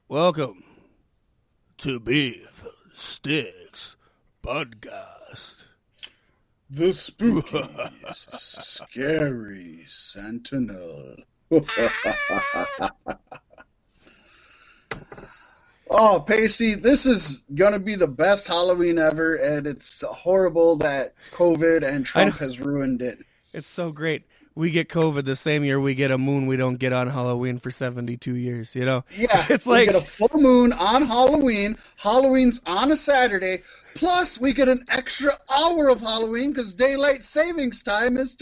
Welcome to Beef Sticks Podcast. The Spooky Scary Sentinel. Oh, Pacey, this is going to be the best Halloween ever, and it's horrible that COVID and Trump has ruined it. It's so great. We get COVID the same year we get a moon we don't get on Halloween for 72 years, you know? Yeah, it's we get a full moon on Halloween. Halloween's on a Saturday. Plus, we get an extra hour of Halloween because daylight savings time is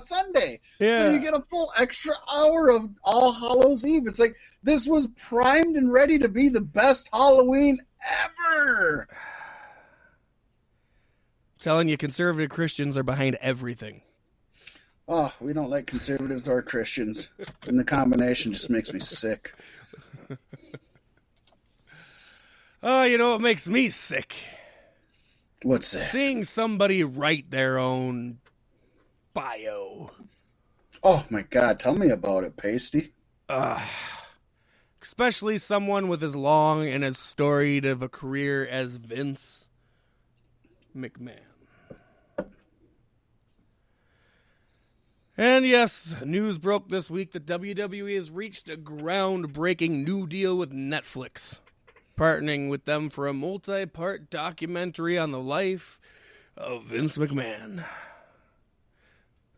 Sunday. Yeah. So you get a full extra hour of All Hallows Eve. It's like this was primed and ready to be the best Halloween ever. I'm telling you, conservative Christians are behind everything. Oh, we don't like conservatives or Christians. And the combination just makes me sick. Oh, you know what makes me sick? What's that? Seeing somebody write their own bio. Oh, my God. Tell me about it, Pasty. Especially someone with as long and as storied of a career as Vince McMahon. And yes, news broke this week that WWE has reached a groundbreaking new deal with Netflix, partnering with them for a multi-part documentary on the life of Vince McMahon.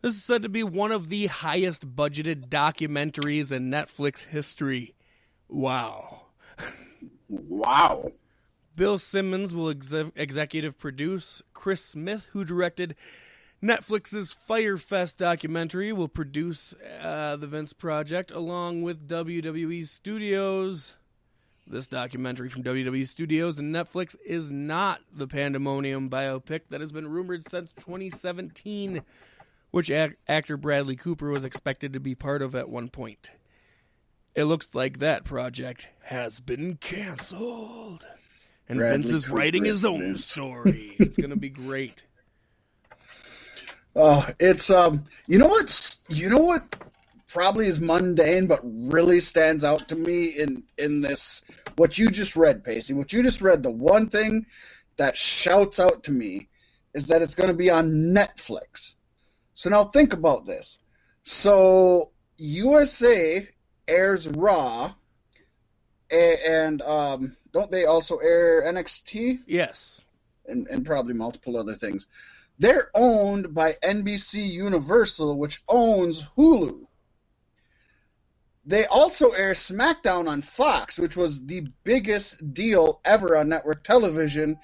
This is said to be one of the highest budgeted documentaries in Netflix history. Wow. Wow. Bill Simmons will executive produce. Chris Smith, who directed Netflix's Firefest documentary, will produce the Vince Project along with WWE Studios. This documentary from WWE Studios and Netflix is not the Pandemonium biopic that has been rumored since 2017, which actor Bradley Cooper was expected to be part of at one point. It looks like that project has been canceled. And Vince is writing his own story. It's going to be great. It's you know what probably is mundane but really stands out to me in this, what you just read, Pacey. What you just read, the one thing that shouts out to me is that it's going to be on Netflix. So now think about this. So USA airs Raw, and don't they also air NXT? Yes. And probably multiple other things. They're owned by NBC Universal, which owns Hulu. They also air SmackDown on Fox, which was the biggest deal ever on network television,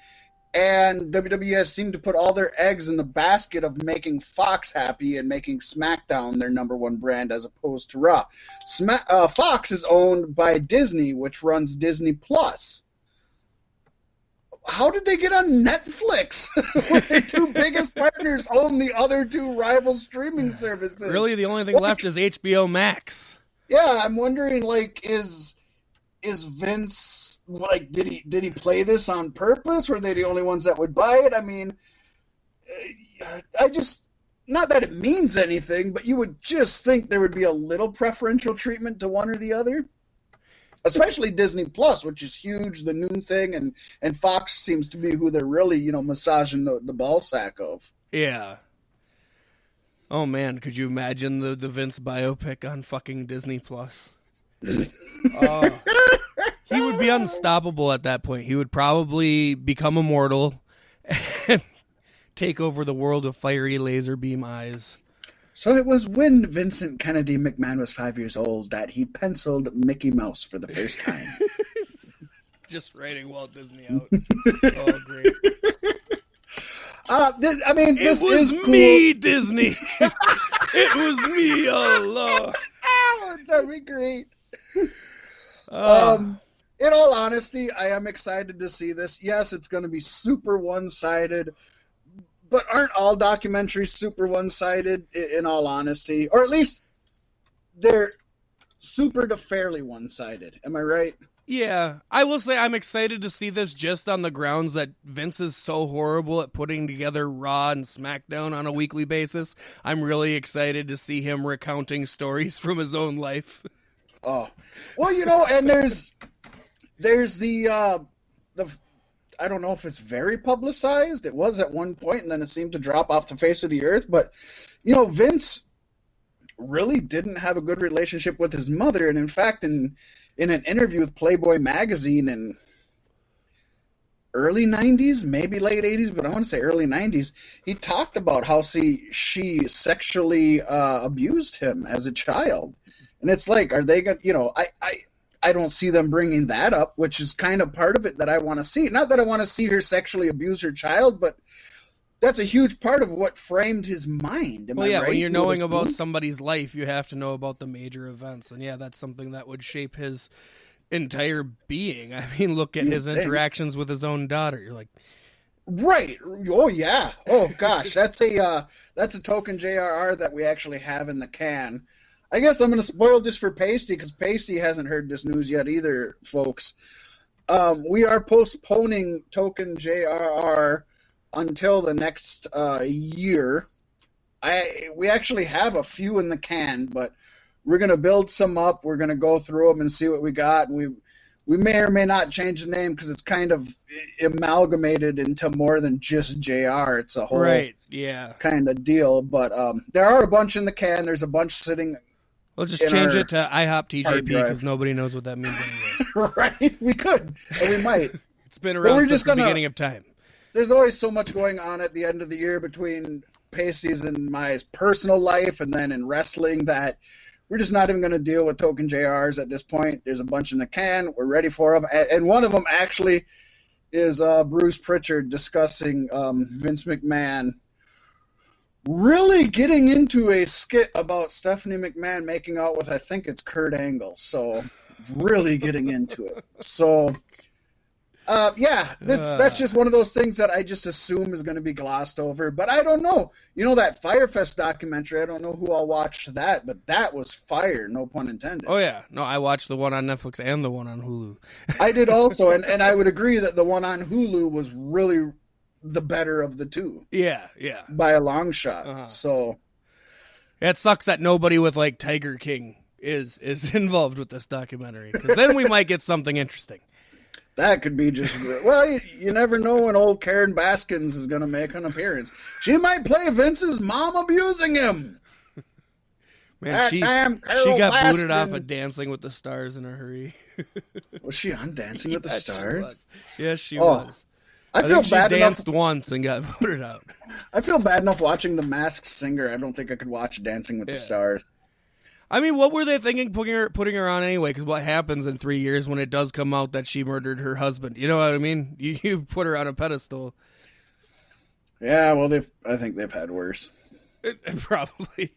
and WWE has seemed to put all their eggs in the basket of making Fox happy and making SmackDown their number one brand as opposed to Raw. Fox is owned by Disney, which runs Disney Plus. How did they get on Netflix? Their two biggest partners own the other two rival streaming services. Really, the only thing left is HBO Max. Yeah, I'm wondering, is Vince, did he play this on purpose? Were they the only ones that would buy it? I mean, not that it means anything, but you would just think there would be a little preferential treatment to one or the other. Especially Disney Plus, which is huge, the new thing, and Fox seems to be who they're really, massaging the ball sack of. Yeah. Oh man, could you imagine the Vince biopic on fucking Disney Plus? He would be unstoppable at that point. He would probably become immortal and take over the world of fiery laser beam eyes. So it was when Vincent Kennedy McMahon was 5 years old that he penciled Mickey Mouse for the first time. Just writing Walt Disney out. Oh, great. This is cool. Me, Disney. It was me all along. That'd be great. In all honesty, I am excited to see this. Yes, it's going to be super one-sided. But aren't all documentaries super one-sided, in all honesty? Or at least they're super to fairly one-sided. Am I right? Yeah. I will say I'm excited to see this just on the grounds that Vince is so horrible at putting together Raw and SmackDown on a weekly basis. I'm really excited to see him recounting stories from his own life. Oh, well, and there's the I don't know if it's very publicized. It was at one point, and then it seemed to drop off the face of the earth. But Vince really didn't have a good relationship with his mother, and in fact, in an interview with Playboy magazine in early 90s, maybe late 80s, but I want to say early 90s, he talked about how she sexually abused him as a child. And it's like, are they going to, I don't see them bringing that up, which is kind of part of it that I want to see. Not that I want to see her sexually abuse her child, but that's a huge part of what framed his mind. Am I right? When you're knowing about somebody's life, you have to know about the major events. And that's something that would shape his entire being. I mean, look at his interactions with his own daughter. You're like, right? Oh yeah. Oh gosh, that's a token JRR that we actually have in the can. I guess I'm going to spoil this for Pasty because Pasty hasn't heard this news yet either, folks. We are postponing token JRR until the next year. We actually have a few in the can, but we're going to build some up. We're going to go through them and see what we got. And we may or may not change the name because it's kind of amalgamated into more than just JR. It's a whole kind of deal. But there are a bunch in the can. There's a bunch sitting. We'll just change it to IHOP TJP because nobody knows what that means anyway. Right? We could, and we might. It's been around since the beginning of time. There's always so much going on at the end of the year between Pasties and my personal life and then in wrestling that we're just not even going to deal with token JRs at this point. There's a bunch in the can. We're ready for them. And one of them actually is Bruce Pritchard discussing Vince McMahon really getting into a skit about Stephanie McMahon making out with, I think it's Kurt Angle. So really getting into it. So, that's just one of those things that I just assume is going to be glossed over. But I don't know. That Firefest documentary, I don't know who all watched that, but that was fire, no pun intended. Oh, yeah. No, I watched the one on Netflix and the one on Hulu. I did also, and I would agree that the one on Hulu was really the better of the two. Yeah. By a long shot. So it sucks that nobody with like Tiger King is involved with this documentary, because then we might get something interesting. That could be just well. You never know when old Karen Baskins is going to make an appearance. She might play Vince's mom abusing him. Man, she got booted off of Dancing with the Stars in a hurry. Was she on Dancing with the Stars? Yes, she was. I feel think bad she enough. Danced once and got voted out. I feel bad enough watching The Masked Singer. I don't think I could watch Dancing with the Stars. I mean, what were they thinking putting her on anyway? Because what happens in 3 years when it does come out that she murdered her husband? You know what I mean? You put her on a pedestal. Yeah, well, I think they've had worse. Probably.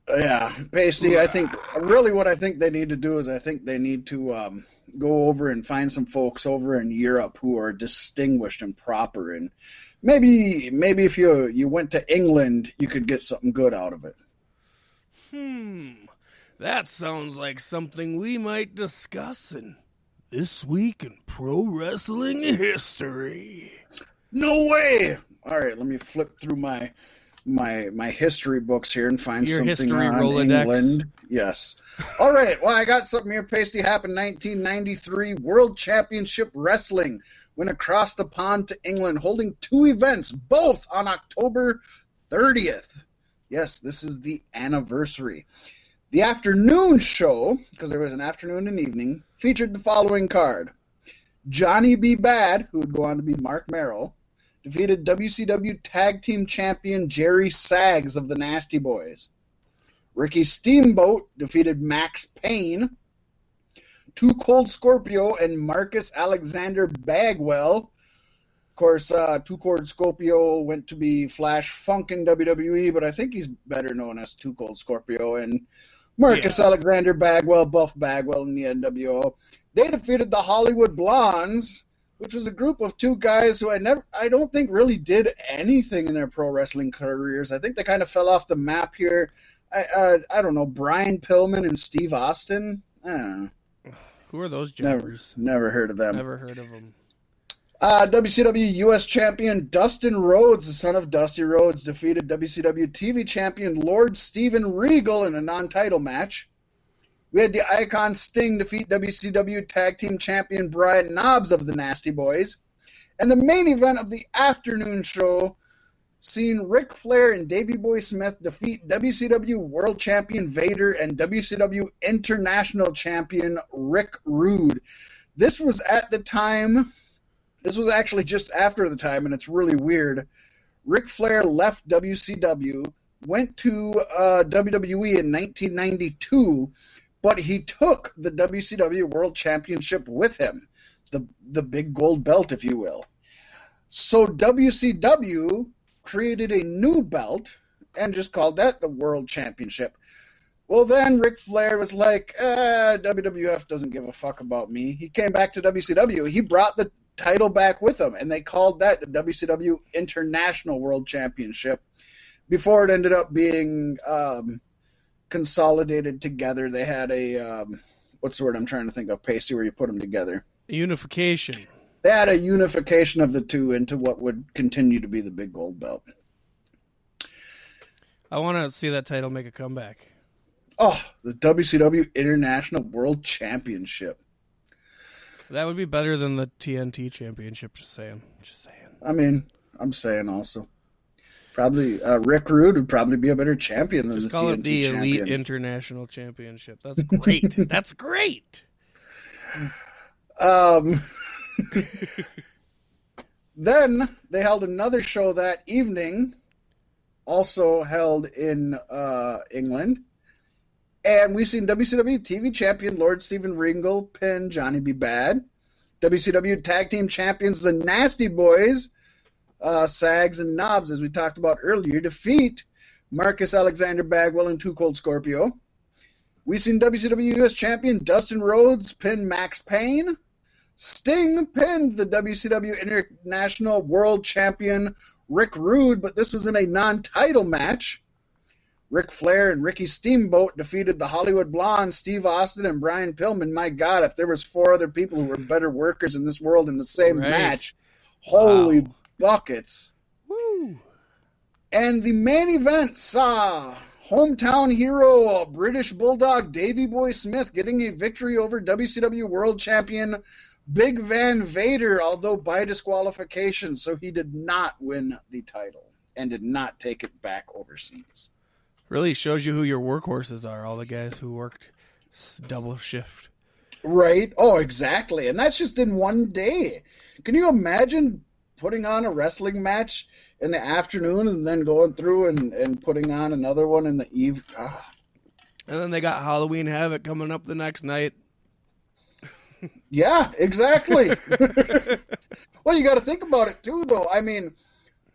Yeah, Pasty, I think really what I think they need to do is I think they need to go over and find some folks over in Europe who are distinguished and proper, and maybe if you went to England, you could get something good out of it. That sounds like something we might discuss in This Week in Pro Wrestling History. No way! All right, let me flip through my history books here and find your something history on Rolodex. England. Yes. All right. Well, I got something here. Pasty happened 1993. World Championship Wrestling went across the pond to England, holding two events, both on October 30th. Yes, this is the anniversary. The afternoon show, because there was an afternoon and evening, featured the following card: Johnny B. Bad, who would go on to be Mark Merrill, defeated WCW Tag Team Champion Jerry Saggs of the Nasty Boys. Ricky Steamboat defeated Max Payne. Too Cold Scorpio and Marcus Alexander Bagwell. Of course, Too Cold Scorpio went to be Flash Funk in WWE, but I think he's better known as Too Cold Scorpio. And Marcus Alexander Bagwell, Buff Bagwell in the NWO. They defeated the Hollywood Blondes, which was a group of two guys who I don't think really did anything in their pro wrestling careers. I think they kind of fell off the map here. I don't know, Brian Pillman and Steve Austin? I don't know. Who are those jobbers? Never heard of them. Never heard of them. WCW U.S. Champion Dustin Rhodes, the son of Dusty Rhodes, defeated WCW TV Champion Lord Steven Regal in a non-title match. We had the Icon Sting defeat WCW Tag Team Champion Brian Knobbs of the Nasty Boys. And the main event of the afternoon show seen Ric Flair and Davey Boy Smith defeat WCW World Champion Vader and WCW International Champion Rick Rude. This was actually just after the time, and it's really weird. Ric Flair left WCW, went to WWE in 1992, but he took the WCW World Championship with him, the big gold belt, if you will. So WCW created a new belt and just called that the World Championship. Well, then Ric Flair was like, WWF doesn't give a fuck about me. He came back to WCW. He brought the title back with him, and they called that the WCW International World Championship before it ended up being consolidated together. They had a, what's the word I'm trying to think of, Pacey, where you put them together? Unification. They had a unification of the two into what would continue to be the big gold belt. I want to see that title make a comeback. Oh, the WCW International World Championship. That would be better than the TNT Championship, just saying. I mean, I'm saying also. Probably, Rick Rude would probably be a better champion than just the TNT champion. Just call it the Elite International Championship. That's great. That's great. Then they held another show that evening, also held in England. And we've seen WCW TV Champion Lord Steven Regal pin Johnny B. Bad. WCW Tag Team Champions The Nasty Boys, Sags and Knobs, as we talked about earlier, defeat Marcus Alexander Bagwell and Too Cold Scorpio. We've seen WCW US Champion Dustin Rhodes pin Max Payne. Sting pinned the WCW International World Champion Rick Rude, but this was in a non-title match. Ric Flair and Ricky Steamboat defeated the Hollywood Blondes, Steve Austin and Brian Pillman. My God, if there was 4 other people who were better workers in this world in the same match, holy buckets. Woo. And the main event saw hometown hero, British Bulldog Davey Boy Smith getting a victory over WCW World Champion Big Van Vader, although by disqualification, so he did not win the title and did not take it back overseas. Really shows you who your workhorses are, all the guys who worked double shift. Right? Oh, exactly. And that's just in one day. Can you imagine putting on a wrestling match in the afternoon and then going through and putting on another one in the eve? Ah. And then they got Halloween Havoc coming up the next night. Yeah, exactly. Well, you got to think about it, too, though. I mean,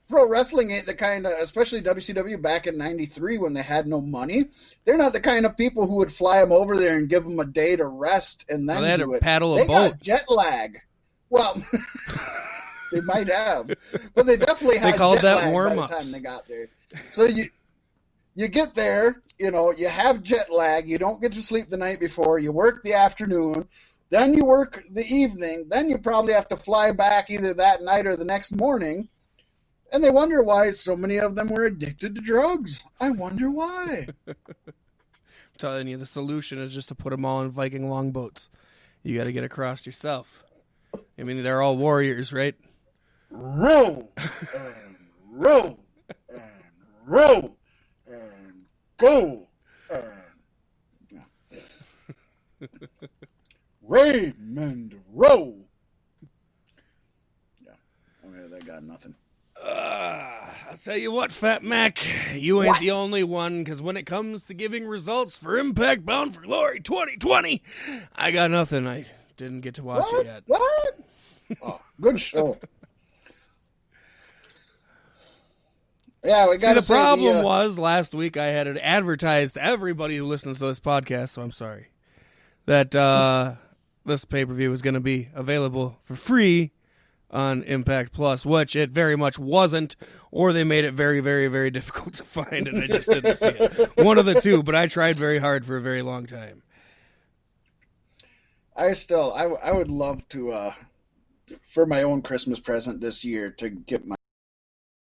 pro wrestling ain't the kind of, especially WCW back in 93 when they had no money, they're not the kind of people who would fly them over there and give them a day to rest and then they had do to it. paddle a they boat. Got jet lag. Well, they might have, but they definitely had called jet that lag by warm-ups. the time they got there. So you get there, you know, you have jet lag, you don't get to sleep the night before, you work the afternoon, then you work the evening, then you probably have to fly back either that night or the next morning. And they wonder why so many of them were addicted to drugs. I wonder why. I'm telling you, the solution is just to put them all in Viking longboats. You got to get across yourself. I mean, they're all warriors, right? Row and row and row and go and Raymond Rowe. Yeah, okay, they got nothing. I'll tell you what, Fat Mac, you ain't the only one, because when it comes to giving results for Impact Bound for Glory 2020, I got nothing. I didn't get to watch it yet. What? Oh, good show. Yeah, we got to the problem was last week I had it advertised to everybody who listens to this podcast, so I'm sorry, that this pay-per-view was going to be available for free on Impact Plus, which it very much wasn't, or they made it very, very, very difficult to find, and I just didn't see it. One of the two, but I tried very hard for a very long time. I would love to for my own Christmas present this year to get